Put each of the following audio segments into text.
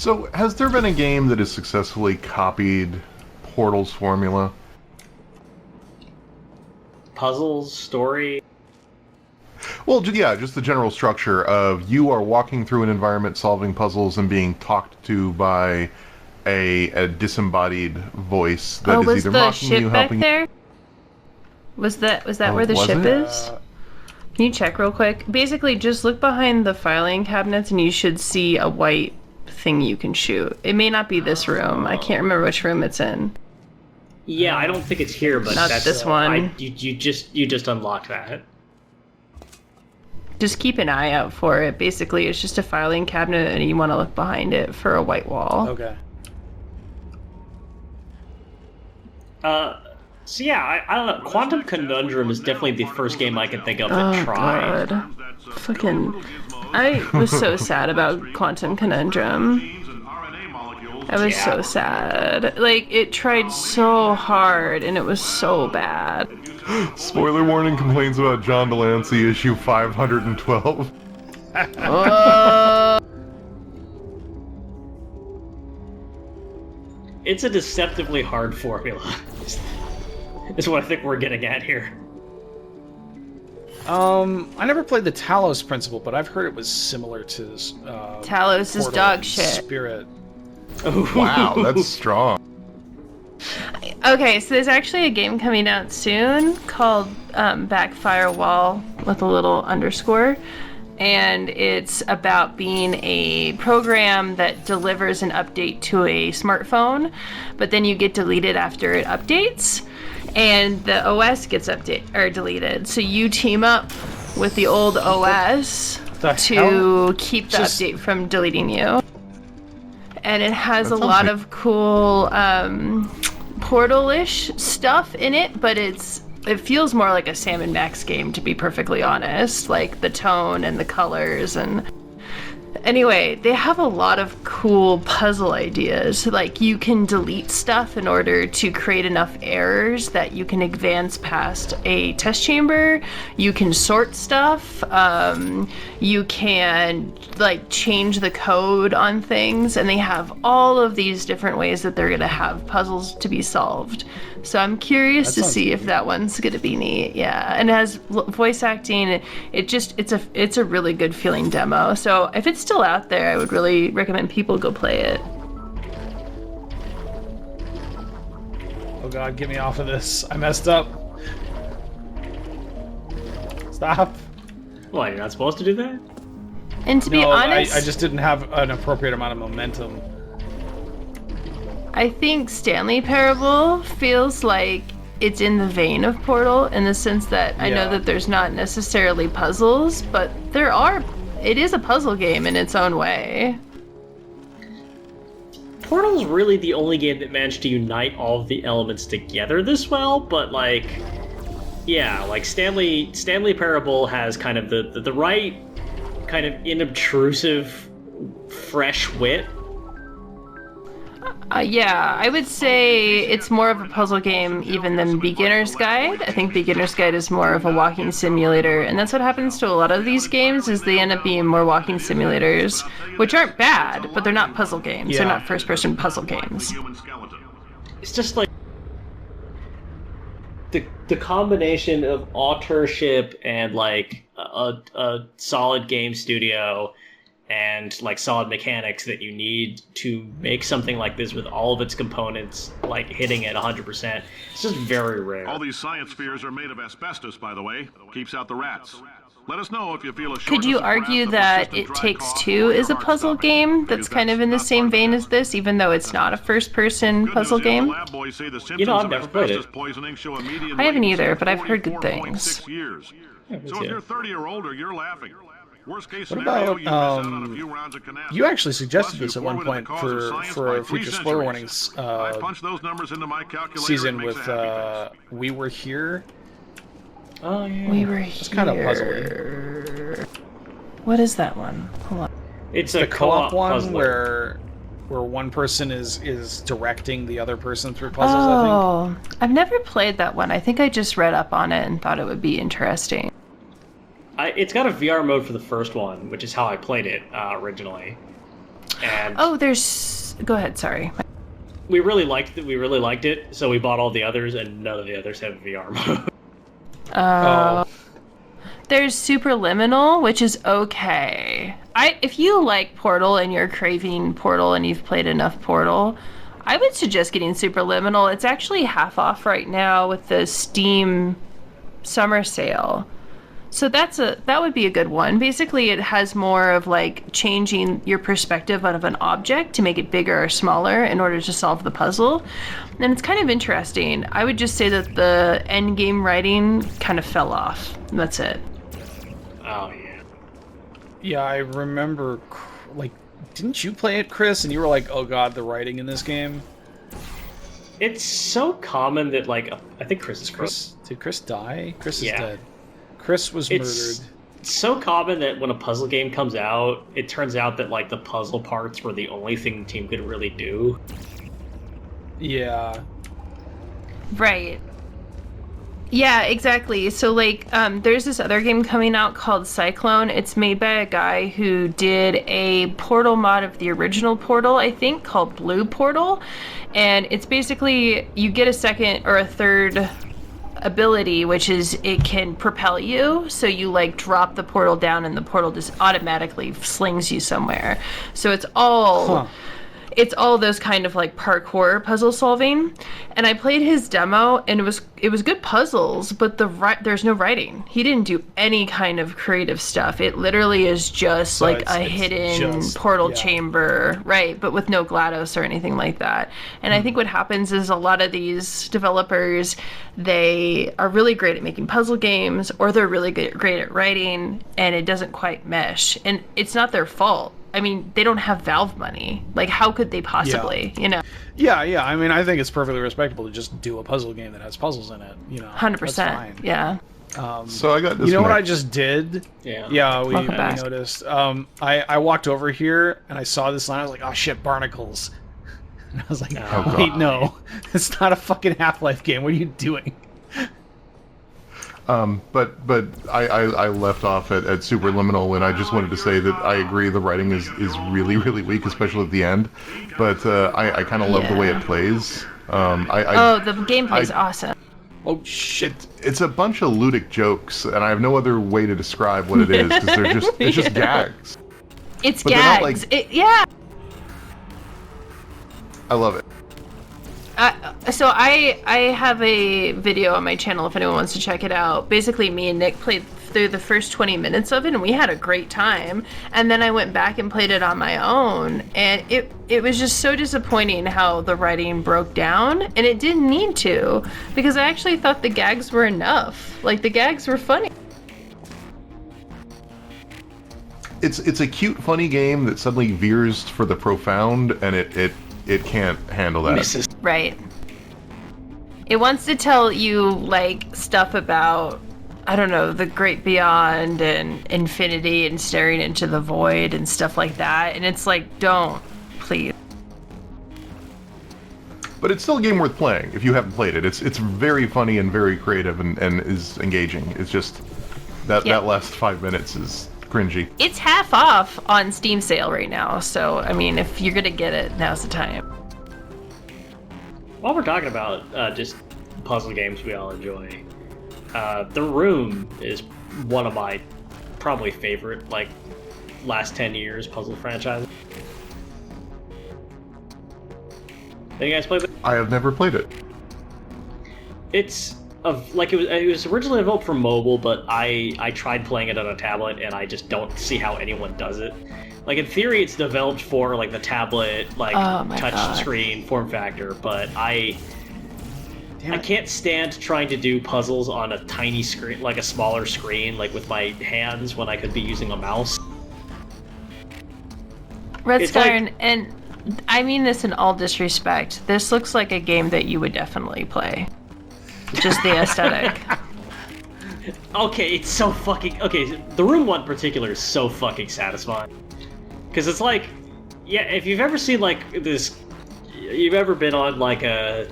So, has there been a game that has successfully copied Portal's formula? Puzzles, story. Well, yeah, just the general structure of you are walking through an environment, solving puzzles, and being talked to by a disembodied voice that is either mocking you, helping you. There? Was that where the ship is? Can you check real quick? Basically, just look behind the filing cabinets and you should see a white thing you can shoot. It may not be this room. I can't remember which room it's in. Yeah, I don't think it's here, but not that's this one. You just unlocked that. Just keep an eye out for it. Basically, it's just a filing cabinet and you want to look behind it for a white wall. Okay. So yeah, I don't know. Quantum Conundrum is definitely the first game I can think of that tried. God. Fucking... I was so sad about Quantum Conundrum. I was so sad. Like, it tried so hard and it was so bad. Spoiler warning, complaints about John Delancey, issue 512. It's a deceptively hard formula. Is what I think we're getting at here. I never played the Talos Principle, but I've heard it was similar to Talos is dog shit. Spirit. Wow, that's strong. Okay, so there's actually a game coming out soon called Backfire Wall with a little underscore. And it's about being a program that delivers an update to a smartphone, but then you get deleted after it updates, and the OS gets deleted. So you team up with the old OS to keep the update from deleting you. And it has a lot of cool Portal-ish stuff in it, but it feels more like a Sam & Max game, to be perfectly honest. Like the tone and the colors and... Anyway, they have a lot of cool puzzle ideas. Like, you can delete stuff in order to create enough errors that you can advance past a test chamber. You can sort stuff. You can, like, change the code on things. And they have all of these different ways that they're going to have puzzles to be solved. So I'm curious to see if that one's going to be neat. Yeah, and it has voice acting. It's a really good feeling demo. So if it's still out there, I would really recommend people go play it. Oh god, get me off of this. I messed up. Stop. What, you're not supposed to do that? And to be honest... I just didn't have an appropriate amount of momentum. I think Stanley Parable feels like it's in the vein of Portal in the sense that I know that there's not necessarily puzzles, but it is a puzzle game in its own way. Portal's really the only game that managed to unite all of the elements together this well, but like, yeah, like Stanley Parable has kind of the right kind of inobtrusive, fresh wit. Yeah, I would say it's more of a puzzle game even than Beginner's Guide. I think Beginner's Guide is more of a walking simulator, and that's what happens to a lot of these games, is they end up being more walking simulators, which aren't bad, but they're not puzzle games. They're not first-person puzzle games. It's just like the combination of authorship and like a solid game studio and like solid mechanics that you need to make something like this with all of its components like hitting at 100%. It's just very rare. All these science spheres are made of asbestos, by the way. Keeps out the rats. Let us know if you feel a Could you argue that It Takes Two is a puzzle game that's kind of in the same vein as this, even though it's not a first-person puzzle game? You know, I've never played it. I haven't either, but I've heard good things. So if you're 30 or older, you're laughing. Worst case What scenario, about, you actually suggested this at one point for a future spoiler warnings season with We Were Here. Oh yeah. We Were Here. It's kind of puzzling. What is that one? Hold on. It's the a co-op one puzzler. where one person is directing the other person through puzzles, I think. I've never played that one. I think I just read up on it and thought it would be interesting. It's got a VR mode for the first one, which is how I played it originally. And go ahead, sorry. we really liked it, so we bought all the others, and none of the others have VR mode. There's Superliminal, which is okay. If you like Portal and you're craving Portal and you've played enough Portal, I would suggest getting Superliminal. It's actually half off right now with the Steam summer sale. So that would be a good one. Basically, it has more of like changing your perspective out of an object to make it bigger or smaller in order to solve the puzzle. And it's kind of interesting. I would just say that the end game writing kind of fell off. That's it. Oh, yeah. Yeah, I remember, like, didn't you play it, Chris? And you were like, oh god, the writing in this game? It's so common that, like, I think Chris is Chris. Did Chris die? Chris is Yeah. dead. Chris was murdered. It's so common that when a puzzle game comes out, it turns out that, like, the puzzle parts were the only thing the team could really do. Yeah. Right. Yeah, exactly. So, like, there's this other game coming out called Cyclone. It's made by a guy who did a Portal mod of the original Portal, I think, called Blue Portal. And it's basically, you get a second or a third ability, which is it can propel you. So you, like, drop the portal down and the portal just automatically slings you somewhere. So it's all... Huh. It's all those kind of like parkour puzzle solving, and I played his demo, and it was good puzzles, but there's no writing. He didn't do any kind of creative stuff. It literally is just So like it's a hidden just- portal yeah. chamber, right? But with no GLaDOS or anything like that. And I think what happens is a lot of these developers, they are really great at making puzzle games, or they're really great at writing, and it doesn't quite mesh. And it's not their fault. I mean, they don't have Valve money. Like, how could they possibly, you know? Yeah. I mean, I think it's perfectly respectable to just do a puzzle game that has puzzles in it. You know, 100%. That's fine. Yeah. So I got this. You know what I just did? Yeah. Yeah, we Welcome back. noticed. I walked over here and I saw this line. I was like, oh shit, barnacles. And I was like, Oh, wait, God. no, it's not a fucking Half-Life game. What are you doing? But I left off at Superliminal, and I just wanted to say that I agree the writing is really, really weak, especially at the end. But I kind of love the way it plays. The gameplay's awesome. Oh shit. It's a bunch of ludic jokes, and I have no other way to describe what it is, because it's just gags. It's But they're not, gags. like- Yeah. I love it. So I have a video on my channel if anyone wants to check it out. Basically, me and Nick played through the first 20 minutes of it, and we had a great time. And then I went back and played it on my own, and it was just so disappointing how the writing broke down, and it didn't need to, because I actually thought the gags were enough. Like, the gags were funny. It's a cute, funny game that suddenly veers for the profound, and it can't handle that. Right. It wants to tell you, like, stuff about, I don't know, the great beyond and infinity and staring into the void and stuff like that. And it's like, don't, please. But it's still a game worth playing if you haven't played it. It's very funny and very creative and is engaging. It's just that last 5 minutes is cringy. It's half off on Steam sale right now. So, I mean, if you're going to get it, now's the time. While we're talking about just puzzle games we all enjoy, The Room is one of my probably favorite, like, last 10 years puzzle franchises. Have you guys played it? I have never played it. It's it was originally developed for mobile, but I tried playing it on a tablet, and I just don't see how anyone does it. Like, in theory, it's developed for, like, the tablet, like, touch screen form factor, but I can't stand trying to do puzzles on a tiny screen, like a smaller screen, like with my hands when I could be using a mouse. Red It's Sky, like- and I mean this in all disrespect, this looks like a game that you would definitely play. Just the aesthetic. Okay, it's so fucking... Okay, The Room 1 in particular is so fucking satisfying. Because it's like... Yeah, if you've ever seen, like, this... You've ever been on, like, a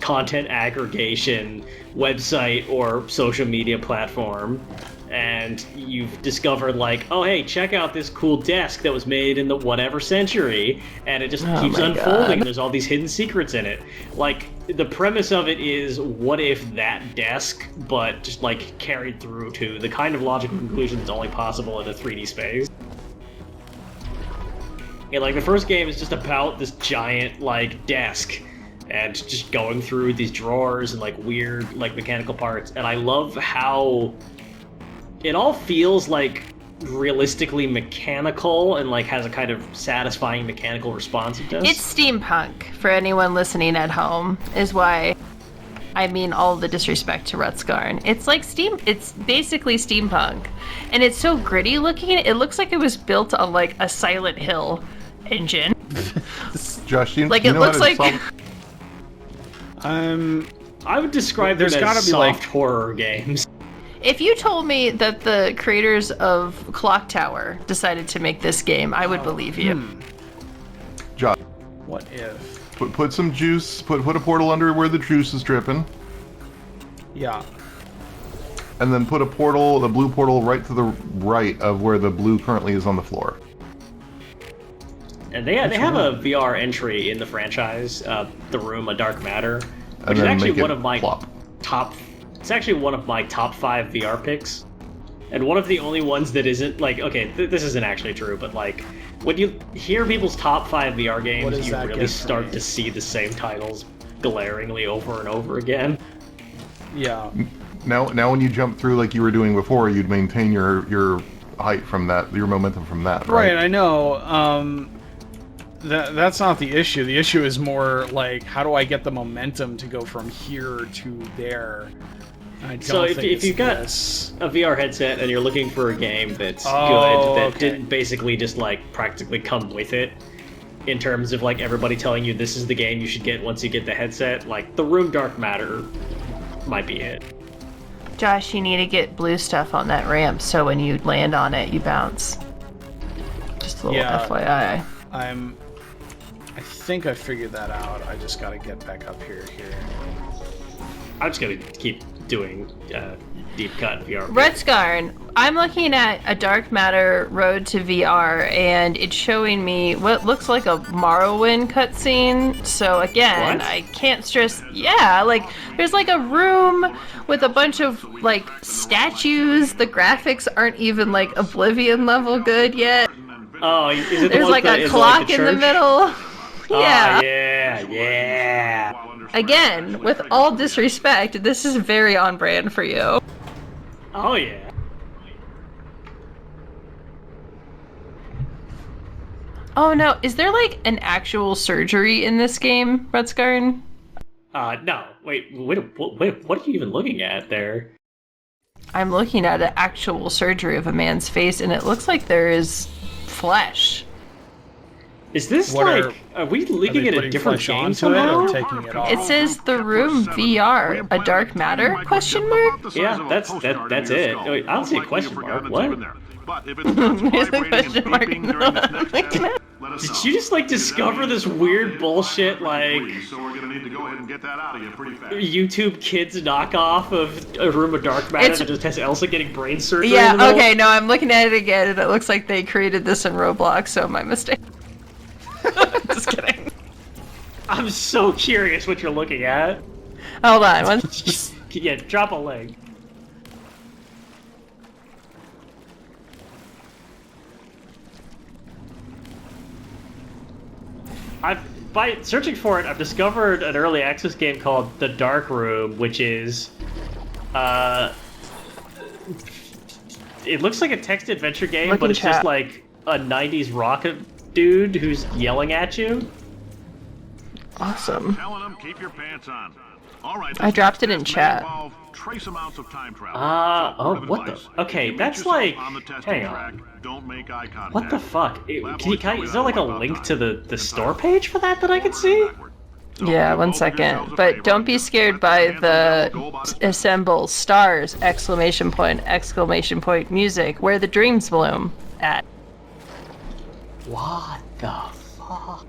content aggregation website or social media platform, and you've discovered like, oh hey, check out this cool desk that was made in the whatever century, and it just keeps unfolding. And there's all these hidden secrets in it. Like the premise of it is, what if that desk, but just like carried through to the kind of logical conclusion that's only possible in a 3D space. And like the first game is just about this giant like desk and just going through these drawers and like weird like mechanical parts, and I love how it all feels like realistically mechanical and like has a kind of satisfying mechanical responsiveness. It's steampunk for anyone listening at home, is why I mean all the disrespect to Rutskarn. It's like it's basically steampunk, and it's so gritty looking. It looks like it was built on like a Silent Hill engine. Josh, do you, like do you it know looks how to like solve... I would describe there's them gotta as be soft like horror games. If you told me that the creators of Clock Tower decided to make this game, I would believe you. Josh, what if? put some juice, put a portal under where the juice is dripping, Yeah. and then put a portal, the blue portal, right to the right of where the blue currently is on the floor. And they have a VR entry in the franchise, The Room, A Dark Matter, And which is then actually make it one of my plop. top. It's actually one of my top 5 VR picks, and one of the only ones that isn't like, okay, this isn't actually true, but like when you hear people's top 5 VR games, you really start to see the same titles glaringly over and over again. Yeah. Now when you jump through like you were doing before, you'd maintain your height from that, your momentum from that, right? Right, I know. That's not the issue. The issue is more like, how do I get the momentum to go from here to there? So if you've got a VR headset and you're looking for a game that's good, that didn't basically just like practically come with it, in terms of like everybody telling you this is the game you should get once you get the headset, like The Room Dark Matter might be it. Josh, you need to get blue stuff on that ramp so when you land on it, you bounce. Just a little FYI. I think I figured that out. I just gotta get back up here. I'm just gonna keep doing deep cut VR. Rutskarn, I'm looking at a Dark Matter Road to VR, and it's showing me what looks like a Morrowind cutscene. So again, What? I can't stress. Yeah, like there's like a room with a bunch of like statues. The graphics aren't even like Oblivion level good yet. Oh, is it the There's one like that a is clock like the in the church? middle. Yeah. Oh, yeah. Again, with all disrespect, this is very on brand for you. Oh yeah. Oh no, is there like an actual surgery in this game, Rutskarn? No. Wait. What are you even looking at there? I'm looking at an actual surgery of a man's face, and it looks like there is flesh. Is this are we looking at a different game it somehow? or taking it off? It says The Room VR, a dark matter? Question mark? Yeah, that's it. Wait, I don't see a question mark. What? But if it's not There's a vibrating and question mark. beeping during this next test, let us know. Did you just like discover this weird bullshit like So we're gonna need to go ahead and get that out of you pretty fast. YouTube Kids knockoff of A Room of Dark Matter that just has Elsa getting brain surgery? in Yeah, the middle? okay, no, I'm looking at it again, and it looks like they created this in Roblox, so my mistake. Just kidding. I'm so curious what you're looking at. Hold on, Yeah, drop a link. By searching for it, I've discovered an early access game called The Dark Room, which is, it looks like a text adventure game, but it's just like a 90s rocket dude who's yelling at you. Awesome. Telling them, keep your pants on. All right, I dropped it in chat. Trace amounts of time travel. What the? Okay, that's like. Hang on. Don't make eye contact. What the fuck? Is there like a link to the store page for that I can see? Yeah, 1 second. But don't be scared by the assemble stars, exclamation point, music, where the dreams bloom at. What the fuck?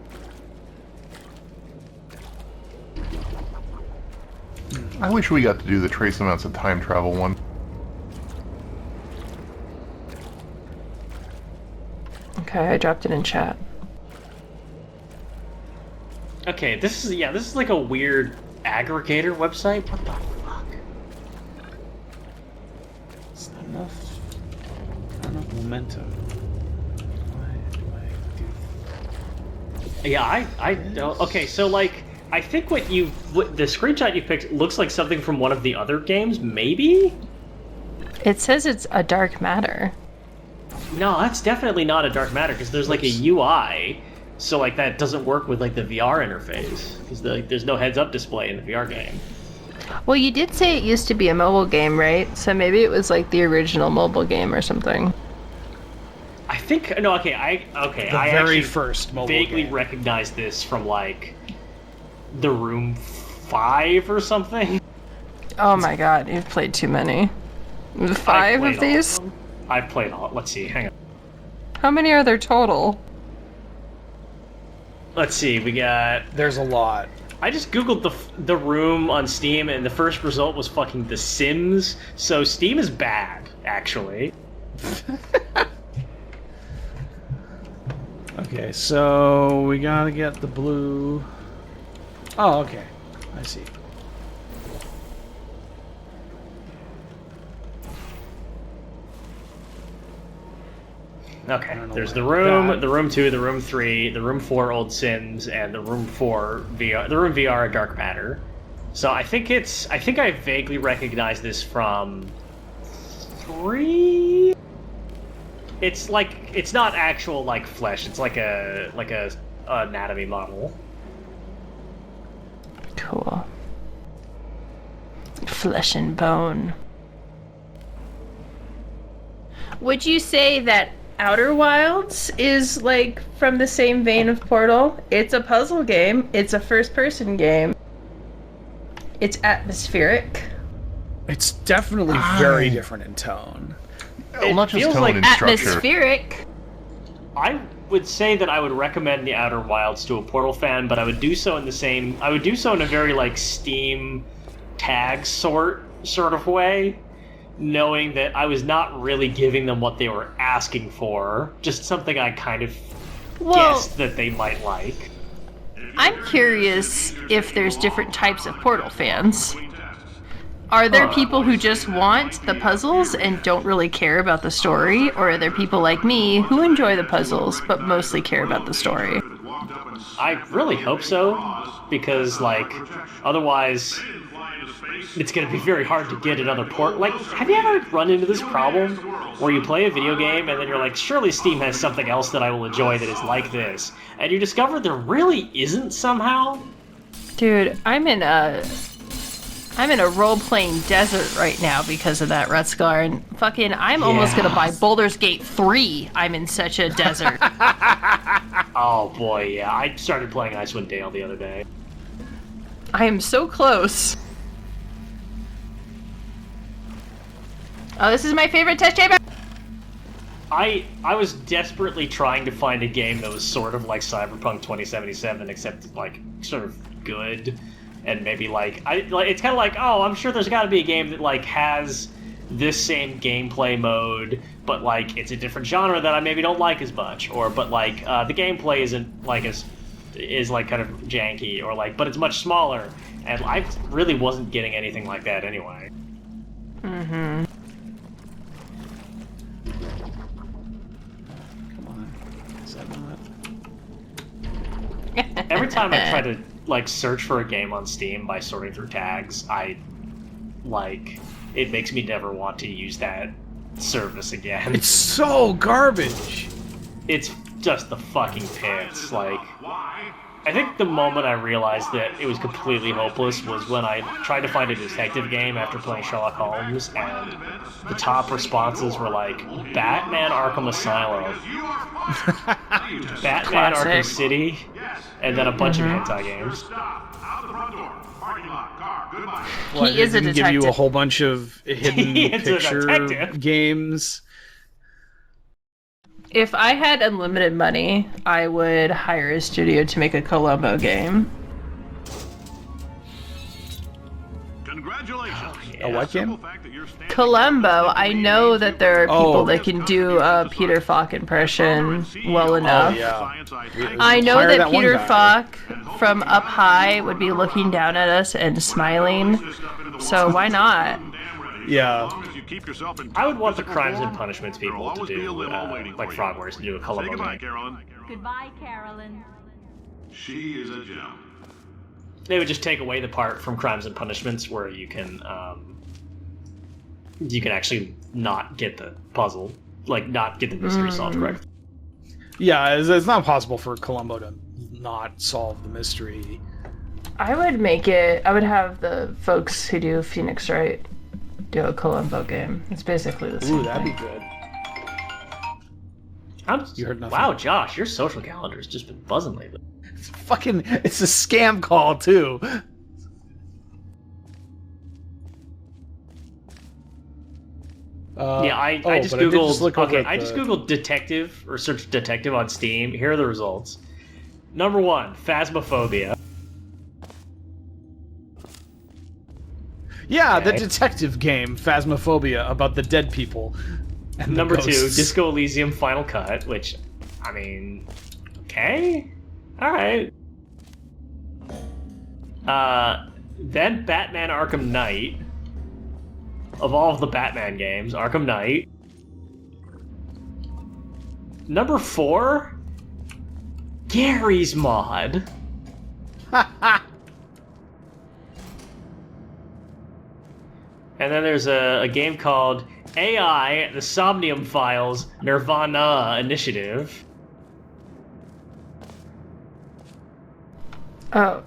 I wish we got to do the trace amounts of time travel one. Okay, I dropped it in chat. Okay, this is like a weird aggregator website. What the fuck? It's not enough momentum. Why do I do? Yeah, I don't. Okay, so like, I think the screenshot you picked looks like something from one of the other games, maybe? It says it's a dark matter. No, that's definitely not a dark matter, because there's like a UI, so like that doesn't work with like the VR interface, because there's no heads-up display in the VR game. Well, you did say it used to be a mobile game, right? So maybe it was like the original mobile game or something. I think no. Okay, I The very first mobile vaguely game. recognize this from like The Room 5 or something. Oh my god, you've played too many. 5 of these? I've played all. Let's see. Hang on. How many are there total? Let's see. We got. There's a lot. I just googled the Room on Steam, and the first result was fucking The Sims. So Steam is bad, actually. Okay, so we gotta get the blue. Oh, okay. I see. Okay, know there's where the Room, that- the Room 2, the Room 3, the Room 4 Old Sims, and the Room 4 VR, the Room VR Dark Matter. So I think I vaguely recognize this from 3. It's like, it's not actual like flesh, it's like a anatomy model. Cool. Flesh and bone. Would you say that Outer Wilds is like from the same vein of Portal? It's a puzzle game. It's a first-person game. It's atmospheric. It's definitely very different in tone. Well, not just feels tone like and structure. Atmospheric. I would say that I would recommend the Outer Wilds to a Portal fan, but I would do so in a very like Steam tag sort of way, knowing that I was not really giving them what they were asking for, just something I kind of guessed that they might like. I'm curious if there's different types of Portal fans. Are there people who just want the puzzles and don't really care about the story? Or are there people like me who enjoy the puzzles but mostly care about the story? I really hope so, because like otherwise it's going to be very hard to get another port. Like, have you ever run into this problem where you play a video game and then you're like, surely Steam has something else that I will enjoy that is like this, and you discover there really isn't somehow? Dude, I'm in a role-playing desert right now because of that, Rutscar, and fucking I'm almost gonna buy Baldur's Gate 3. I'm in such a desert. Oh boy, yeah. I started playing Icewind Dale the other day. I am so close. Oh, this is my favorite test chamber! I was desperately trying to find a game that was sort of like Cyberpunk 2077, except like sort of good, and maybe it's kind of like, oh, I'm sure there's got to be a game that like has this same gameplay mode, but like it's a different genre that I maybe don't like as much, but the gameplay isn't like is like kind of janky, or like, but it's much smaller, and I really wasn't getting anything like that anyway. Mm-hmm. Every time I try to like search for a game on Steam by sorting through tags, it makes me never want to use that service again. It's so garbage. It's just the fucking pits. Like, I think the moment I realized that it was completely hopeless was when I tried to find a detective game after playing Sherlock Holmes, and the top responses were like, Batman Arkham Asylum, Batman Classic. Arkham City, and then a bunch of hentai games. What, He is a it didn't give you a detective. whole bunch of hidden He is a picture detective. games. If I had unlimited money, I would hire a studio to make a Columbo game. Congratulations. A what game? Columbo, I know that there are people that can do a Peter Falk impression well enough. Yeah. I know Hire that that one Peter guy. Falk from up high would be looking down at us and smiling, so why not? Yeah. I would want the Crimes and Punishments people to do, like Frogwares, to do a Say Columbo goodbye, game. Carolyn. Goodbye, Carolyn. She is a gem. They would just take away the part from Crimes and Punishments where you can actually not get the puzzle, like not get the mystery solved correctly. Yeah, it's not possible for Columbo to not solve the mystery. I would have the folks who do Phoenix Wright do a Columbo game. It's basically the same Ooh, that'd be thing. good. You heard nothing. Wow, Josh, your social calendar's just been buzzing lately. It's a scam call, too. Yeah, I just but googled. just look over Okay, at I just the- googled detective or searched detective on Steam. Here are the results. Number 1, Phasmophobia. Yeah, the Okay. detective game, Phasmophobia, about the dead people. And the Number 2, ghosts. Disco Elysium Final Cut, which, I mean, okay, all right. Then Batman Arkham Knight. Of all of the Batman games, Arkham Knight. Number 4, Gary's Mod. And then there's a game called AI, the Somnium Files, Nirvana Initiative. Oh,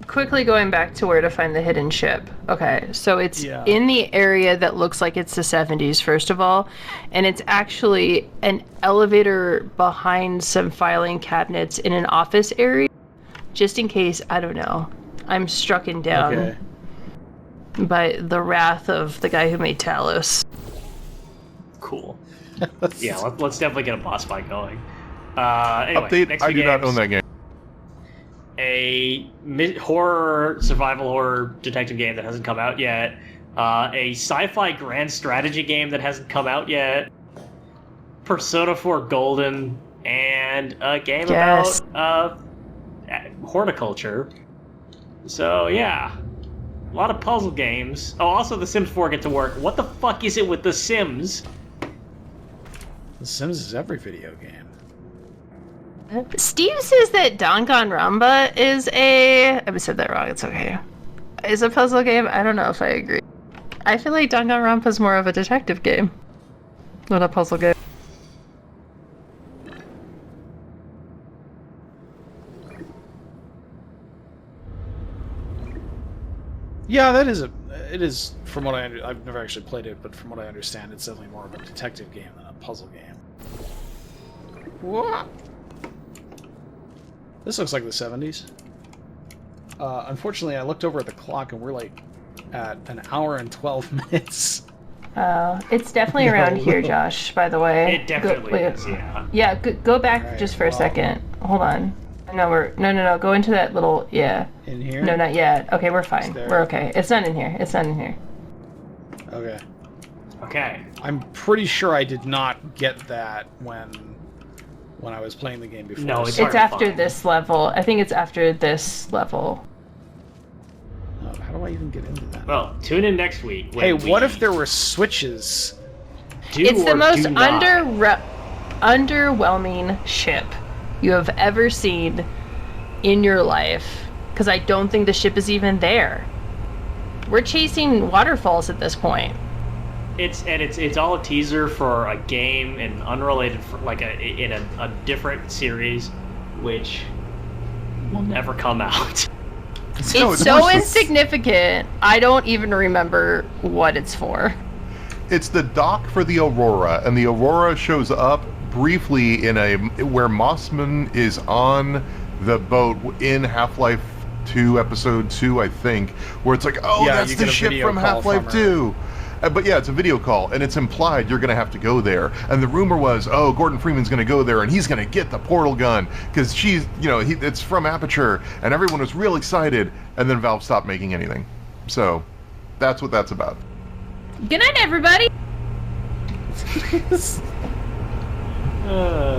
quickly going back to where to find the hidden ship. Okay, so it's Yeah. in the area that looks like it's the 70s, first of all, and it's actually an elevator behind some filing cabinets in an office area, just in case, I don't know, I'm strucken down Okay. by the wrath of the guy who made Talos. Cool. Yeah, let's definitely get a boss fight going. Anyway, Update, next I few do not games. own that game. A survival horror detective game that hasn't come out yet, a sci-fi grand strategy game that hasn't come out yet, Persona 4 Golden, and a game Yes. about horticulture. So yeah, a lot of puzzle games. Oh, also The Sims 4 get to work. What the fuck is it with The Sims? The Sims is every video game. Steve says that Danganronpa is I said that wrong, it's okay. Is a puzzle game? I don't know if I agree. I feel like Danganronpa is more of a detective game, not a puzzle game. Yeah, it is, from what I've never actually played it, but from what I understand, it's definitely more of a detective game than a puzzle game. What? This looks like the 70s. Unfortunately, I looked over at the clock and we're like at an hour and 12 minutes. It's definitely around No. here, Josh, by the way. It definitely is, yeah. Yeah, go back Alright, just for a well. second. Hold on. No, go into that little, yeah. In here? No, not yet. Okay, we're fine. there. We're okay. It's not in here. It's not in here. Okay. Okay. I'm pretty sure I did not get that when I was playing the game before. No, it's It's hard to after find. this level. I think it's after this level. How do I even get into that? Well, tune in next week. Hey, when what we if there were switches? do It's the or most do not- underwhelming ship you have ever seen in your life. Because I don't think the ship is even there. We're chasing waterfalls at this point. It's all a teaser for a game and unrelated for in a different series, which will never come out. No, It's so worse. insignificant, I don't even remember what it's for. It's the dock for the Aurora, and the Aurora shows up briefly in where Mossman is on the boat in Half-Life 2 Episode 2, I think, where it's like, oh, Yeah, that's you the get a ship video from call Half-Life from her. 2. But yeah, it's a video call, and it's implied you're going to have to go there. And the rumor was, oh, Gordon Freeman's going to go there, and he's going to get the portal gun because she's, it's from Aperture, and everyone was real excited. And then Valve stopped making anything. So that's what that's about. Good night, everybody.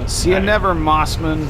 See you never, Mossman.